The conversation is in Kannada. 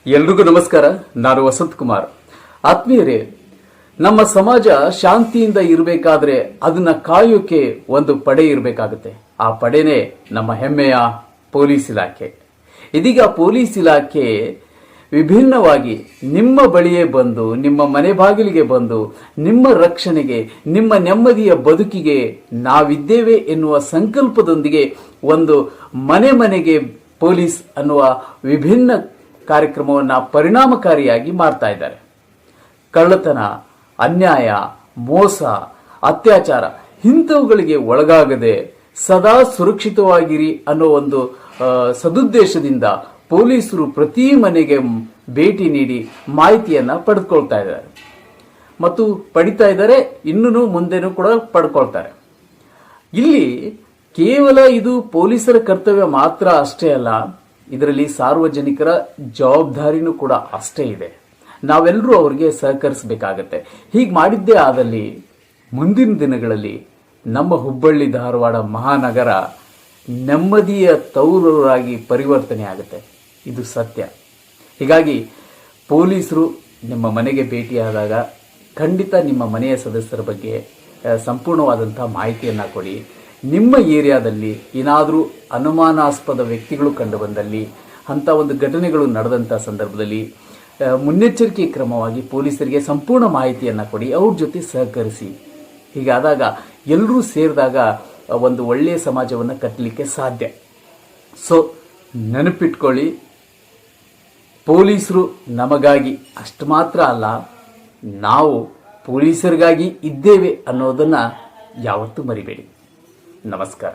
ಎಲ್ರಿಗೂ ನಮಸ್ಕಾರ. ನಾನು ವಸಂತ್ ಕುಮಾರ್. ಆತ್ಮೀಯರೇ, ನಮ್ಮ ಸಮಾಜ ಶಾಂತಿಯಿಂದ ಇರಬೇಕಾದ್ರೆ ಅದನ್ನ ಕಾಯೋಕೆ ಒಂದು ಪಡೆ ಇರಬೇಕಾಗುತ್ತೆ. ಆ ಪಡೆನೇ ನಮ್ಮ ಹೆಮ್ಮೆಯ ಪೊಲೀಸ್ ಇಲಾಖೆ. ಇದೀಗ ಪೊಲೀಸ್ ಇಲಾಖೆ ವಿಭಿನ್ನವಾಗಿ ನಿಮ್ಮ ಬಳಿಯೇ ಬಂದು, ನಿಮ್ಮ ಮನೆ ಬಾಗಿಲಿಗೆ ಬಂದು, ನಿಮ್ಮ ರಕ್ಷಣೆಗೆ, ನಿಮ್ಮ ನೆಮ್ಮದಿಯ ಬದುಕಿಗೆ ನಾವಿದ್ದೇವೆ ಎನ್ನುವ ಸಂಕಲ್ಪದೊಂದಿಗೆ ಒಂದು ಮನೆ ಮನೆಗೆ ಪೊಲೀಸ್ ಅನ್ನುವ ವಿಭಿನ್ನ ಕಾರ್ಯಕ್ರಮವನ್ನು ಪರಿಣಾಮಕಾರಿಯಾಗಿ ಮಾಡ್ತಾ ಇದ್ದಾರೆ. ಕಳ್ಳತನ, ಅನ್ಯಾಯ, ಮೋಸ, ಅತ್ಯಾಚಾರ ಇಂಥವುಗಳಿಗೆ ಒಳಗಾಗದೆ ಸದಾ ಸುರಕ್ಷಿತವಾಗಿರಿ ಅನ್ನೋ ಒಂದು ಸದುದ್ದೇಶದಿಂದ ಪೊಲೀಸರು ಪ್ರತಿ ಮನೆಗೆ ಭೇಟಿ ನೀಡಿ ಮಾಹಿತಿಯನ್ನ ಪಡೆದುಕೊಳ್ತಾ ಇದ್ದಾರೆ ಮತ್ತು ಪಡಿತಾ ಇದ್ದಾರೆ. ಇನ್ನೂ ಮುಂದೆನೂ ಕೂಡ ಪಡ್ಕೊಳ್ತಾರೆ. ಇಲ್ಲಿ ಕೇವಲ ಇದು ಪೊಲೀಸರ ಕರ್ತವ್ಯ ಮಾತ್ರ ಅಷ್ಟೇ ಅಲ್ಲ, ಇದರಲ್ಲಿ ಸಾರ್ವಜನಿಕರ ಜವಾಬ್ದಾರಿನೂ ಕೂಡ ಅಷ್ಟೇ ಇದೆ. ನಾವೆಲ್ಲರೂ ಅವರಿಗೆ ಸಹಕರಿಸಬೇಕಾಗತ್ತೆ. ಹೀಗೆ ಮಾಡಿದ್ದೇ ಆದಲ್ಲಿ ಮುಂದಿನ ದಿನಗಳಲ್ಲಿ ನಮ್ಮ ಹುಬ್ಬಳ್ಳಿ ಧಾರವಾಡ ಮಹಾನಗರ ನೆಮ್ಮದಿಯ ತವರೂರಾಗಿ ಪರಿವರ್ತನೆ ಆಗುತ್ತೆ. ಇದು ಸತ್ಯ. ಹೀಗಾಗಿ ಪೊಲೀಸರು ನಿಮ್ಮ ಮನೆಗೆ ಭೇಟಿಯಾದಾಗ ಖಂಡಿತ ನಿಮ್ಮ ಮನೆಯ ಸದಸ್ಯರ ಬಗ್ಗೆ ಸಂಪೂರ್ಣವಾದಂಥ ಮಾಹಿತಿಯನ್ನು ಕೊಡಿ. ನಿಮ್ಮ ಏರಿಯಾದಲ್ಲಿ ಏನಾದರೂ ಅನುಮಾನಾಸ್ಪದ ವ್ಯಕ್ತಿಗಳು ಕಂಡು ಬಂದಲ್ಲಿ, ಅಂಥ ಒಂದು ಘಟನೆಗಳು ನಡೆದಂಥ ಸಂದರ್ಭದಲ್ಲಿ ಮುನ್ನೆಚ್ಚರಿಕೆ ಕ್ರಮವಾಗಿ ಪೊಲೀಸರಿಗೆ ಸಂಪೂರ್ಣ ಮಾಹಿತಿಯನ್ನು ಕೊಡಿ, ಅವ್ರ ಜೊತೆ ಸಹಕರಿಸಿ. ಹೀಗಾದಾಗ ಎಲ್ಲರೂ ಸೇರಿದಾಗ ಒಂದು ಒಳ್ಳೆಯ ಸಮಾಜವನ್ನು ಕಟ್ಟಲಿಕ್ಕೆ ಸಾಧ್ಯ. ಸೊ ನೆನಪಿಟ್ಕೊಳ್ಳಿ, ಪೊಲೀಸರು ನಮಗಾಗಿ ಅಷ್ಟು ಮಾತ್ರ ಅಲ್ಲ, ನಾವು ಪೊಲೀಸರಿಗಾಗಿ ಇದ್ದೇವೆ ಅನ್ನೋದನ್ನು ಯಾವತ್ತೂ ಮರಿಬೇಡಿ. ನಮಸ್ಕಾರ.